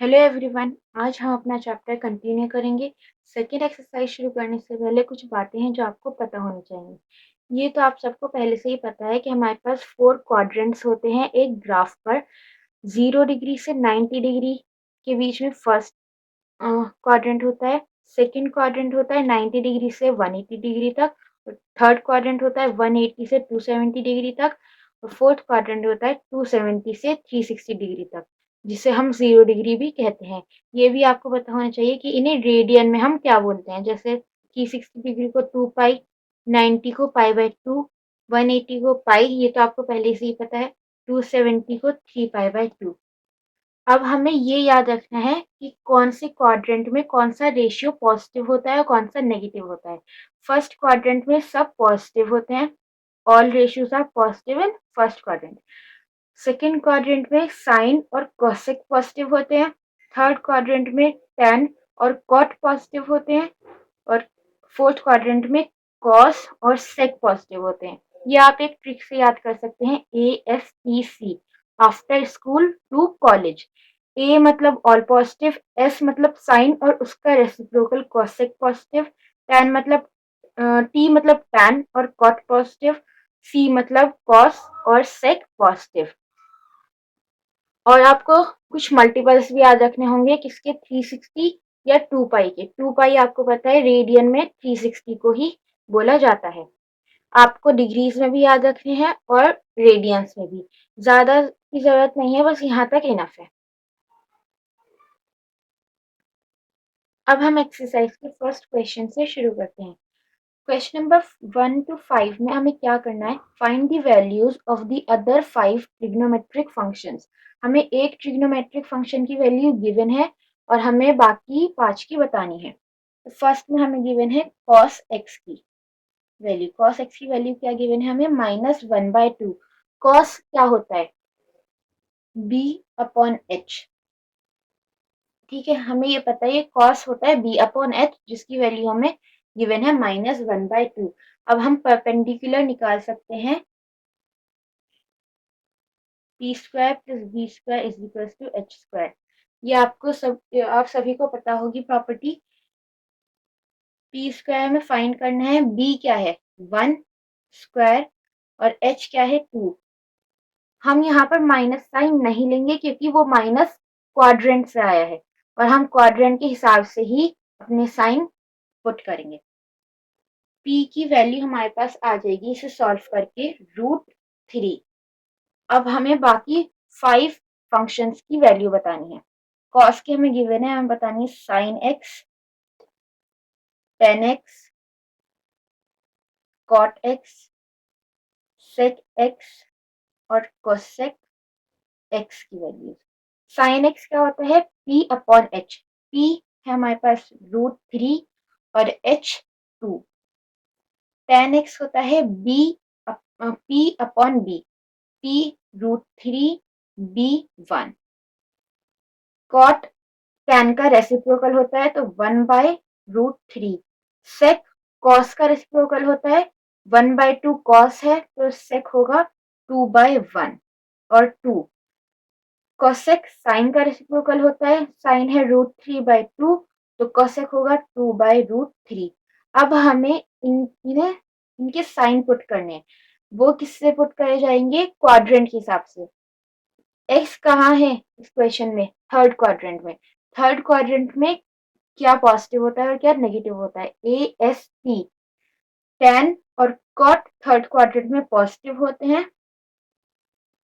Hello everyone, आज हम अपना चैप्टर कंटिन्यू करेंगे। सेकेंड एक्सरसाइज शुरू करने से पहले कुछ बातें हैं जो आपको पता होनी चाहिए। ये तो आप सबको पहले से ही पता है कि हमारे पास 4 क्वाड्रेंट्स होते हैं एक ग्राफ पर। 0 डिग्री से 90 डिग्री के बीच में फर्स्ट क्वाड्रेंट होता है। सेकेंड क्वाड्रेंट होता है 90 डिग्री से 180 डिग्री तक। और थर्ड क्वाड्रेंट होता है 180 से 270 डिग्री तक। और फोर्थ क्वाड्रेंट होता है 270 से 360 डिग्री तक, जिसे हम 0 डिग्री भी कहते हैं। ये भी आपको पता होना चाहिए कि इन्हें रेडियन में हम क्या बोलते हैं। जैसे 360 डिग्री को 2 पाई, 90 को पाई बाय 2, 180 को पाई, ये तो आपको पहले से ही पता है, 270 को 3 पाई बाय 2। अब हमें ये याद रखना है कि कौन से क्वाड्रेंट में कौन सा रेशियो पॉजिटिव होता है और कौन सा नेगेटिव होता है। फर्स्ट क्वाड्रेंट में सब पॉजिटिव होते हैं, all ratios are positive in first quadrant. Second quadrant में साइन और कोसेक पॉजिटिव होते हैं। थर्ड क्वाड्रेंट में टैन और कॉट पॉजिटिव होते हैं। और फोर्थ क्वाड्रेंट में कॉस और सेक पॉजिटिव होते हैं। ये आप एक ट्रिक से याद कर सकते हैं, ASTC, after school to college. A मतलब ऑल पॉजिटिव, एस मतलब साइन और उसका रेसिप्रोकल कोसेक पॉजिटिव, टैन मतलब टी मतलब टैन और कॉट पॉजिटिव, सी मतलब कॉस और सेक पॉजिटिव। और आपको कुछ मल्टीपल्स भी याद रखने होंगे किसके, 360 या 2 पाई के। 2 पाई आपको पता है रेडियन में 360 को ही बोला जाता है। आपको डिग्रीज में भी याद रखने हैं और रेडियंस में भी। ज्यादा की जरूरत नहीं है, बस यहाँ तक इनफ है। अब हम एक्सरसाइज के फर्स्ट क्वेश्चन से शुरू करते हैं। क्वेश्चन नंबर 1 to 5 में हमें क्या करना है, find the values of the other 5 trigonometric functions. हमें एक ट्रिग्नोमेट्रिक फंक्शन की वैल्यू गिवन है और हमें बाकी 5 की बतानी है। तो फर्स्ट में हमें गिवन है cos x की वैल्यू। cos x की वैल्यू क्या गिवन है हमें, -1/2। cos क्या होता है, b/h। ठीक है, हमें ये पता है ये cos होता है b/h, जिसकी वैल्यू हमें गिवन है -1/2। अब हम परपेंडिकुलर निकाल सकते हैं, p² + b² = h²। ये आप सभी को पता होगी प्रॉपर्टी। p² में फाइंड करना है, b क्या है 1 स्क्वायर और h क्या है 2। हम यहाँ पर माइनस साइन नहीं लेंगे क्योंकि वो माइनस क्वाड्रेंट से आया है और हम क्वाड्रेंट के हिसाब से ही अपने साइन पुट करेंगे। p की वैल्यू हमारे पास आ जाएगी इसे सॉल्व करके √3। अब हमें बाकी 5 फंक्शंस की वैल्यू बतानी है। cos की हमें गिवन है, हमें बतानी है sin x, tan x, cot x, sec x और cosec x की वैल्यू। sin x क्या होता है, p/h। p है हमारे पास √3 और h 2। tan x होता है p/b, p √3 b 1। cot tan का रेसिप्रोकल होता है तो 1/√3। sec cos का रेसिप्रोकल होता है 1/2। cos है तो sec होगा 2/1 और 2। cosec sin का रेसिप्रोकल होता है, sin है √3/2 तो cosec होगा 2/√3। अब हमें इनके साइन पुट करने हैं। वो किससे पुट करे जाएंगे, क्वाड्रेंट के हिसाब से। x कहाँ है इस क्वेश्चन में, थर्ड क्वाड्रेंट में। थर्ड क्वाड्रेंट में क्या पॉजिटिव होता है और क्या नेगेटिव होता है, AST। tan और cot थर्ड क्वाड्रेंट में पॉजिटिव होते हैं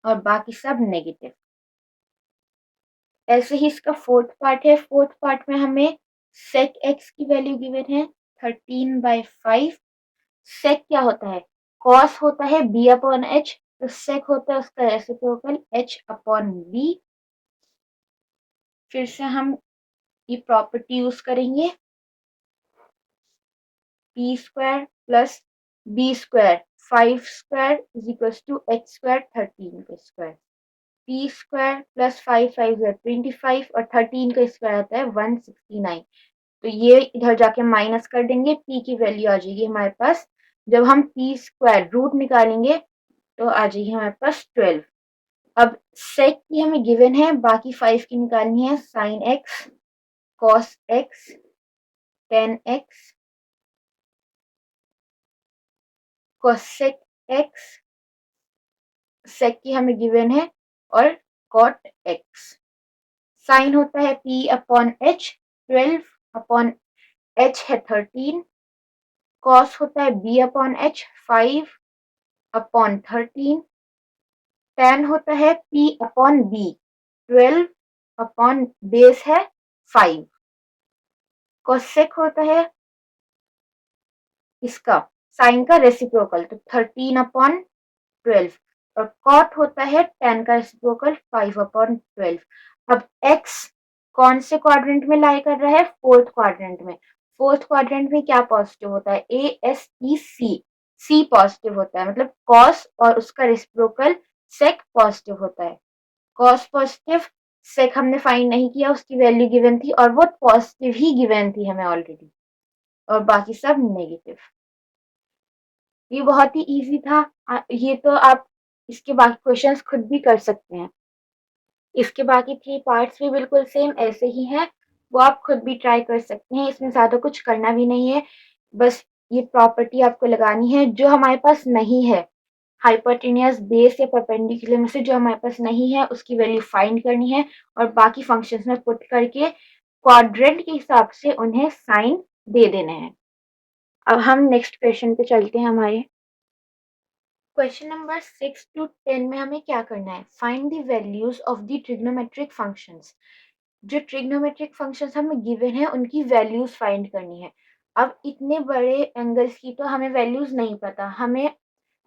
और बाकी सब नेगेटिव। ऐसे ही इसका फोर्थ पार्ट है। फोर्थ पार्ट में हमें sec x की वैल्यू गिवन है 13/5। sec क्या होता है, cos होता है b/h तो sec होता है उसका रेसिप्रोकल h/b। फिर से हम ये प्रॉपर्टी यूज करेंगे, p² + b², 5² = h², 13 का स्क्वायर। p² + 5 5 25 और 13 का स्क्वायर आता है 169। तो ये इधर जाके माइनस कर देंगे, p की वैल्यू आ जाएगी हमारे पास। जब हम p² रूट निकालेंगे तो आ जाएगी हमारे पास 12। अब सेक की हमें गिवन है, बाकी 5 की निकालनी है। Sine x, cos x, tan x, cosec x, sec की हमें गिवन है, और कॉट एक्स। साइन होता है p upon H, 12 upon H है 13। कॉस होता है b upon H, 5 upon 13। Ten होता है p upon b, 12 upon base है 5। कोसेक होता है इसका साइन का रेसिप्रोकल, तो 13 अपॉन 12। और कॉट होता है टेन का रेसिप्रोकल, 5 अपॉन 12। अब एक्स कौन से क्वाड्रेंट में लाई कर रहा है? फोर्थ क्वाड्रेंट में। फोर्थ क्वाड्रेंट में क्या पॉजिटिव होता है? A S E C, C positive होता है, मतलब कॉस और उसका रेसिप्रोकल सेक पॉजिटिव होता है। कॉस पॉजिटिव, सेक हमने फाइंड नहीं किया, उसकी वैल्यू गिवन थी और वो पॉजिटिव ही गिवन थी हमें ऑलरेडी, और बाकी सब नेगेटिव। ये बहुत ही इजी था। ये तो आप इसके बाकी क्वेश्चंस खुद भी कर सकते हैं। इसके बाकी 3 पार्ट्स भी बिल्कुल सेम ऐसे ही हैं, वो आप खुद भी ट्राई कर सकते हैं। इसमें ज़्यादा कुछ करना भी नहीं है, बस ये प्रॉपर्टी आपको लगानी है जो हमारे पास नहीं है। हाइपोटेन्यूस बेस या परपेंडिकुलर में से जो हमारे पास नहीं है उसकी वैल्यू फाइंड करनी है, और बाकी फंक्शंस में पुट करके क्वाड्रेंट के हिसाब से उन्हें साइन दे देने हैं। अब हम नेक्स्ट क्वेश्चन पे चलते हैं हमारे। क्वेश्चन नंबर 6 to 10 में हमें क्या करना है? Find the values of the trigonometric functions. जो ट्रिग्नोमेट्रिक फंक्शंस हमें गिवन है उनकी वैल्यूज फाइंड करनी है। अब इतने बड़े एंगल्स की तो हमें वैल्यूज नहीं पता, हमें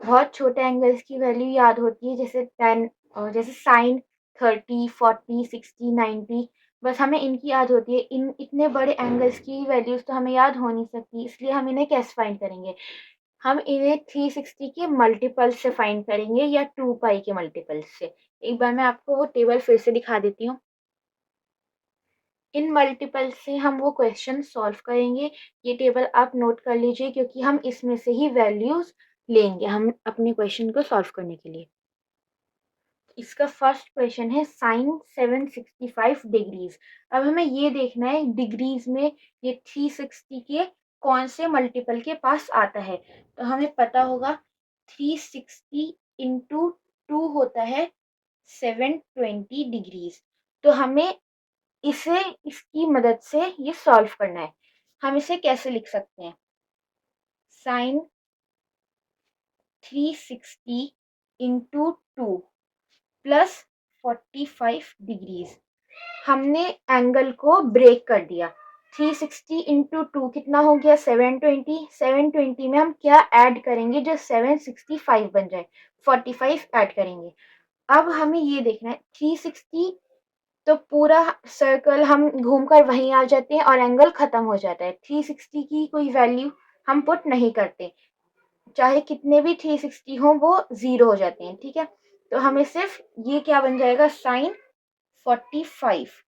बहुत छोटे एंगल्स की वैल्यू याद होती है, जैसे 10 और जैसे साइन 30, 40, 60, 90, बस हमें इनकी याद होती है। इन इतने बड़े एंगल्स की वैल्यूज तो हमें याद हो नहीं सकती, इसलिए हम इन्हें कैसे फाइंड करेंगे? हम इन्हें 360 के मल्टीपल से फाइंड करेंगे या 2 पाई के मल्टीपल से। एक बार मैं आपको वो टेबल फिर से दिखा देती हूँ। इन मल्टीपल से हम वो क्वेश्चन सॉल्व करेंगे। ये टेबल आप नोट कर लीजिए, क्योंकि हम इसमें से ही वैल्यूज लेंगे हम अपने क्वेश्चन को सॉल्व करने के लिए। इसका फर्स्ट क्वेश्चन है साइन 765 डिग्रीज। अब हमें ये देखना है डिग्रीज में ये 360 के कौन से मल्टीपल के पास आता है। तो हमें पता होगा 360 इंटू 2 होता है 720 डिग्रीज। तो हमें इसे इसकी मदद से ये सॉल्व करना है। हम इसे कैसे लिख सकते हैं? Sine 360 into 2 plus 45 degrees. हमने एंगल को ब्रेक कर दिया। 360 इंटू 2 कितना हो गया? 720। 720 में हम क्या ऐड करेंगे जो 765 बन जाए? 45 ऐड करेंगे। अब हमें ये देखना है 360, तो पूरा सर्कल हम घूमकर वहीं आ जाते हैं और एंगल खत्म हो जाता है। 360 की कोई वैल्यू हम पुट नहीं करते, चाहे कितने भी 360 हो वो 0 हो जाते हैं, ठीक है। तो हमें सिर्फ ये क्या बन जाएगा? साइन 45।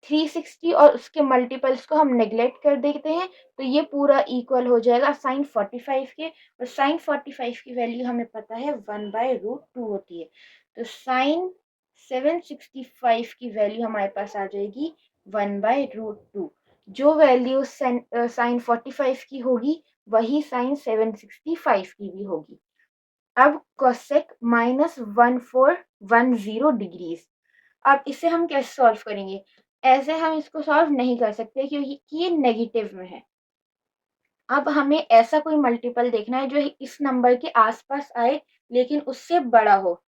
360 और उसके मल्टीपल्स को हम नेग्लेक्ट कर देते हैं, तो ये पूरा इक्वल हो जाएगा साइन 45 के। और साइन 45 की वैल्यू हमें पता है 1/√2 होती है। तो साइन 765 की वैल्यू हमारे पास आ जाएगी 1/√2। जो वैल्यू साइन 45 की होगी वही साइन 765 की भी होगी। अब कोसेक -1410 डिग्रीज। अब इसे हम कैसे सॉल्व करेंगे? ऐसे हम इसको सॉल्व नहीं कर सकते क्योंकि ये नेगेटिव में है। अब हमें ऐसा कोई मल्टीपल देखना है जो इस नंबर के आसपास आए लेकिन उससे बड़ा हो।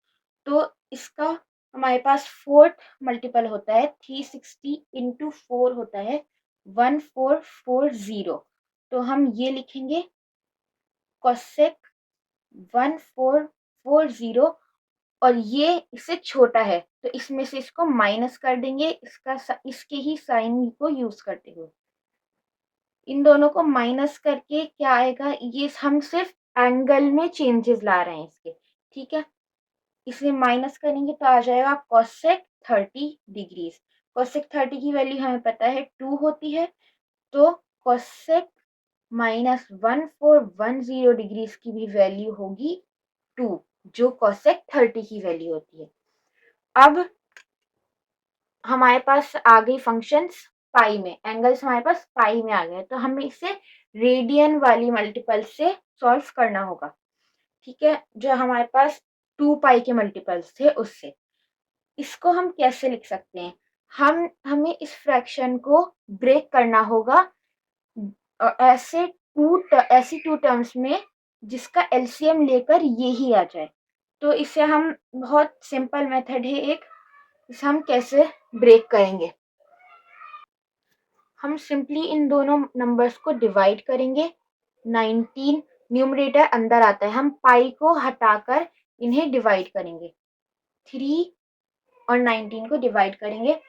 तो इसका हमारे पास फोर्थ मल्टीपल होता है 360 इंटू 4 होता है 1440। तो हम ये लिखेंगे कोसेक 1440, और ये इससे छोटा है तो इसमें से इसको माइनस कर देंगे, इसके ही साइन को यूज करते हुए। इन दोनों को माइनस करके क्या आएगा? ये हम सिर्फ एंगल में चेंजेस ला रहे हैं इसके, ठीक है। इसे माइनस करेंगे तो आ जाएगा कोसेक 30 डिग्रीज। कोसेक 30 की वैल्यू हमें पता है 2 होती है, तो कोसेक -1410 डिग्रीज की भी वैल्यू होगी 2। जो cosec 30 की वैल्यू होती है। अब हमारे पास आ गई फंक्शंस पाई में, एंगल्स हमारे पास पाई में आ गए, तो हमें इसे रेडियन वाली मल्टीपल से सॉल्व करना होगा। ठीक है, जो हमारे पास 2 पाई के मल्टीपल्स थे उससे। इसको हम कैसे लिख सकते हैं? हमें इस फ्रैक्शन को ब्रेक करना होगा ऐसी टू टर्म्स में जिसका एलसीएम लेकर ये ही आ जाए। तो इसे हम, बहुत सिंपल मेथड है एक, इसे हम कैसे ब्रेक करेंगे? हम सिंपली इन दोनों नंबर्स को डिवाइड करेंगे। 19 न्यूमरेटर अंदर आता है, हम पाई को हटाकर इन्हें डिवाइड करेंगे। 3 और 19 को डिवाइड करेंगे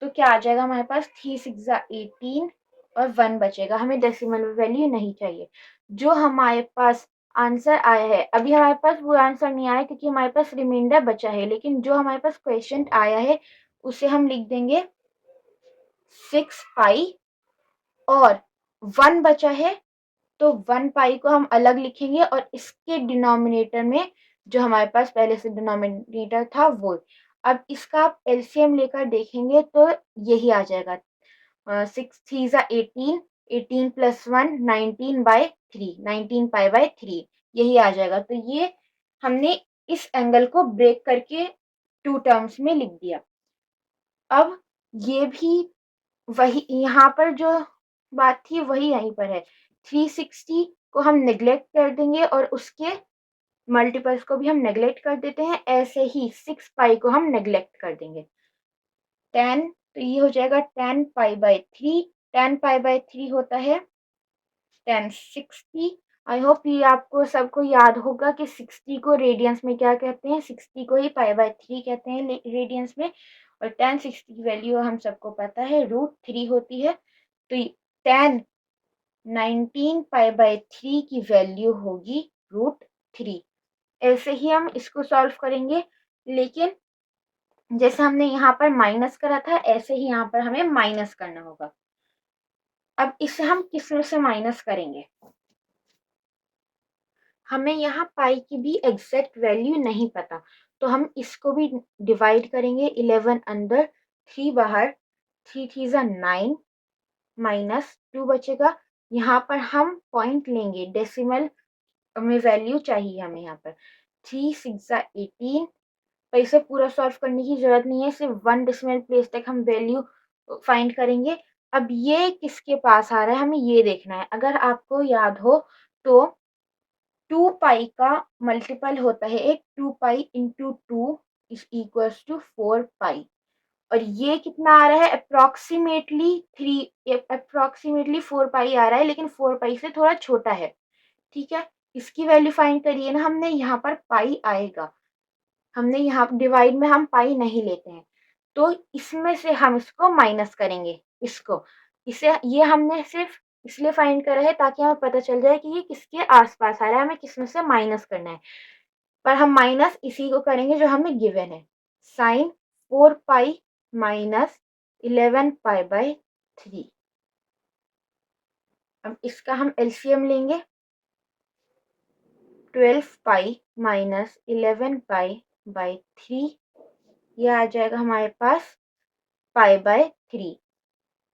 तो क्या आ जाएगा हमारे पास? 3 6 18 और 1 बचेगा। हमें डेसिमल वैल्यू नहीं चाहिए। जो हमारे पास आंसर आया है, अभी हमारे पास वो आंसर नहीं आया क्योंकि हमारे पास रिमाइंडर बचा है, लेकिन जो हमारे पास क्वेश्चन आया है उसे हम लिख देंगे 6 पाई, और 1 बचा है तो 1 पाई को हम अलग लिखेंगे और इसके डिनोमिनेटर में जो हमारे पास पहले से डिनोमिनेटर था वो। अब इसका आप एलसीएम लेकर देखेंगे तो यही आ जाएगा। 6 3 18, 18 + 1 19/3, 19 पाई/3 यही आ जाएगा। तो ये हमने इस एंगल को ब्रेक करके 2 टर्म्स में लिख दिया। अब ये भी वही, यहाँ पर जो बात थी वही यहीं पर है। 360 को हम नेग्लेक्ट कर देंगे और उसके मल्टीपल्स को भी हम नेग्लेक्ट कर देते हैं। ऐसे ही 6 पाई को हम नेग्लेक्ट कर देंगे। 10, तो ये हो जाएगा 10 पाई/3। 10 पाई/3 होता है 1060। आई होप ये आपको सबको याद होगा कि 60 को रेडियंस में क्या कहते हैं, 60 को ही पाई/3 कहते हैं रेडियंस में। और 1060 की वैल्यू हम सबको पता है √3 होती है। तो 10 19 पाई/3 की वैल्यू होगी √3। ऐसे ही हम इसको सॉल्व करेंगे, लेकिन जैसे हमने यहाँ पर माइनस करा था ऐसे ही यहाँ पर हमें माइनस करना होगा। अब इसे हम किस में से माइनस करेंगे? हमें यहाँ पाई की भी एग्जैक्ट वैल्यू नहीं पता, तो हम इसको भी डिवाइड करेंगे। 11 अंदर, 3 बाहर, 3 3 9 -2 बचेगा। यहाँ पर हम पॉइंट लेंगे, डेसिमल में वैल्यू चाहिए हमें यहाँ पर। 3 6 18, पर इसे पूरा सॉल्व करने की जरूरत नहीं है, सिर्फ 1 डेसिमल प्लेस तक हम वैल्यू फाइंड करेंगे। अब ये किसके पास आ रहा है हमें ये देखना है। अगर आपको याद हो तो 2 पाई का मल्टीपल होता है एक, 2 pi into 2 is equals to 4 pi. और ये कितना आ रहा है? अप्रोक्सीमेटली 4 पाई आ रहा है, लेकिन 4 पाई से थोड़ा छोटा है। ठीक है, इसकी वैल्यू फाइंड करिए ना हमने, यहाँ पर पाई आएगा। हमने यहाँ डिवाइड में हम पाई नहीं लेते हैं, तो इसमें से हम इसको माइनस करेंगे। इसे ये हमने सिर्फ इसलिए फाइंड करा है ताकि हमें पता चल जाए कि ये किसके आसपास आ रहा है, हमें किसमें से माइनस करना है। पर हम माइनस इसी को करेंगे जो हमें गिवन है। Sine 4 pi minus 11 pi. अब इसका हम एलसीएम लेंगे। 12 पाई माइनस 11 पाई/3, ये आ जाएगा हमारे पास पाई/3।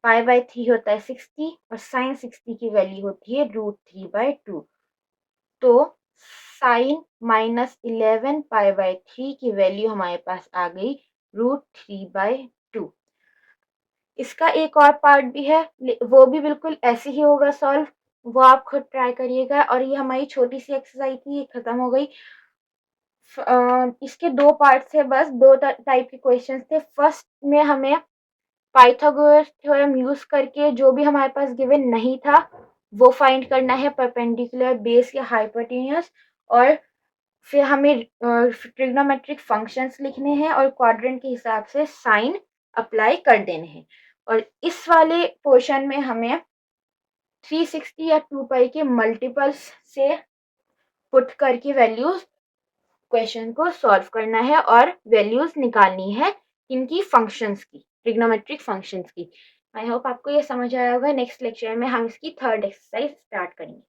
पाई/3 होता है 60 और साइन 60 की वैल्यू होती है √3/2। तो साइन -11 पाई/3 की वैल्यू हमारे पास आ गई √3/2। इसका एक और पार्ट भी है, वो भी बिल्कुल ऐसे ही होगा सॉल्व, वो आप खुद ट्राई करिएगा। और ये हमारी छोटी सी एक्सरसाइज थी, ये खत्म हो गई। इसके 2 पार्ट थे बस, 2 टाइप के क्वेश्चंस थे। फर्स्ट में हमें पाइथागोरस थ्योरम यूज करके जो भी हमारे पास गिवन नहीं था वो फाइंड करना है, परपेंडिकुलर, बेस या हाइपोटेन्यूस। और फिर हमें ट्रिग्नोमेट्रिक फंक्शंस लिखने हैं और क्वाड्रेंट के हिसाब से साइन अप्लाई कर देने हैं। और इस वाले पोर्शन में हमें 360 या 2 पाई के मल्टीपल्स से पुट करके वैल्यूज क्वेश्चन को सॉल्व करना है और वैल्यूज निकालनी है इनकी फंक्शंस की, ट्रिग्नोमेट्रिक फंक्शंस की। आई होप आपको ये समझ आया होगा। नेक्स्ट लेक्चर में हम इसकी थर्ड एक्सरसाइज स्टार्ट करेंगे।